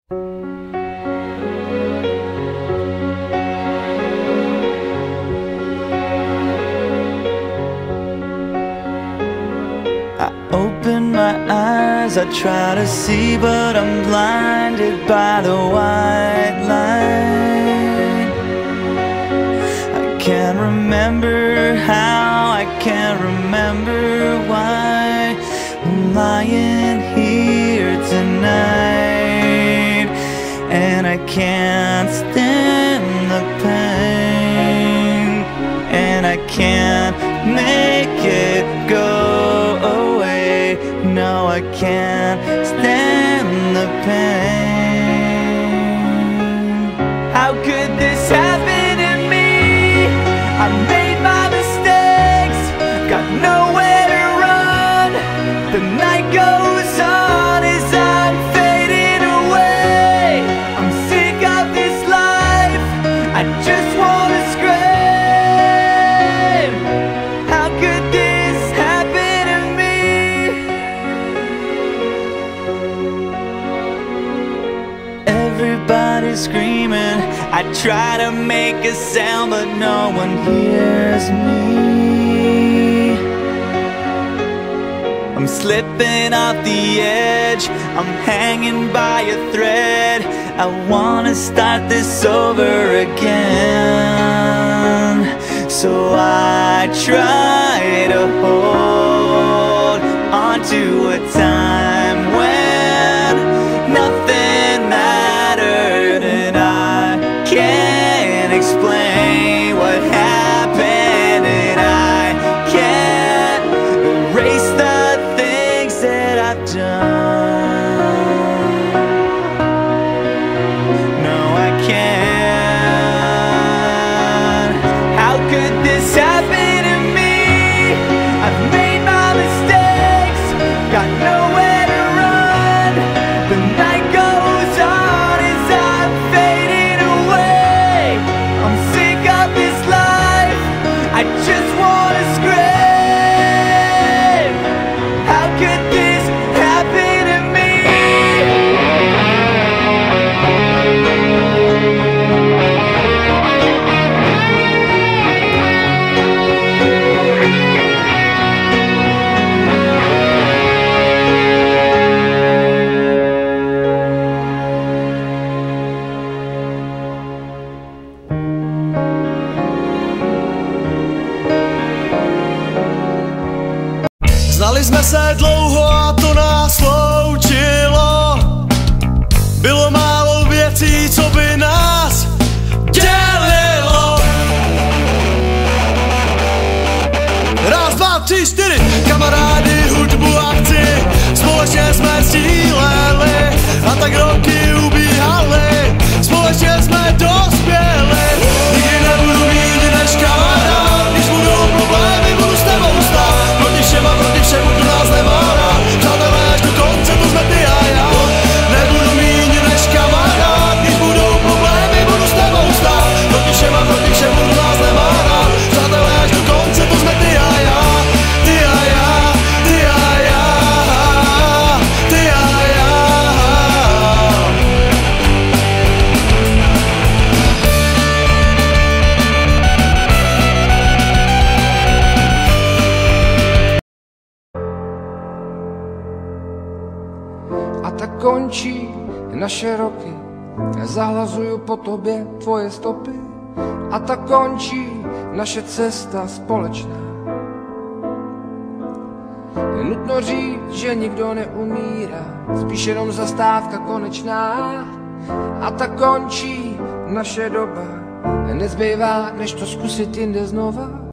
I open my eyes, I try to see, but I'm blinded by the white light. I can't remember how, I can't remember why I'm lying here tonight, and I can't stand the pain, and I can't make it go away. No, I can't stand the pain. How could this happen to me? I made my mistakes, got nowhere to run. The night goes on as I'm fading away. I'm sick of this life, I just wanna scream. How could this happen to me? Everybody's screaming, I try to make a sound, but no one hears me. I'm slipping off the edge, I'm hanging by a thread. I wanna start this over again, so I try to hold on to a time when nothing mattered, and I can't explain what happened, and I can't erase the things that I've done. No, I can't. How could this happen to me? I've made my mistakes, got nowhere to run. The night goes on as I'm fading away. I'm sick of this life, I just wanna scream. How could this happen to me? Znali jsme se dlouho a to nás loučilo. Bylo málo věcí, co by nás dělilo. Raz, dva, tři, čtyři, kamarádi, hudbu a chci. Společně jsme sdíleli a tak roky ubíhaly. Společně jsme dospěli. Nikdy nebudu mít než kamarád. Když budou problémy, budu s tebou stát. Proti všem a proti všemu, kdo nás nemá rád. Přátelé, až do konce, to jsme ty a já. Nebudu mít než kamarád. Když budou problémy, budu s tebou stát. Proti všem a proti všemu, kdo nás nemá rád. Přátelé, až do konce, to jsme ty a já. Ty a já, ty a já, ty a já. A tak končí naše roky, zahlazuju po tobě tvoje stopy. A tak končí naše cesta společná. Je nutno říct, že nikdo neumírá, spíš jenom zastávka konečná. A tak končí naše doba, nezbývá, než to zkusit jinde znova.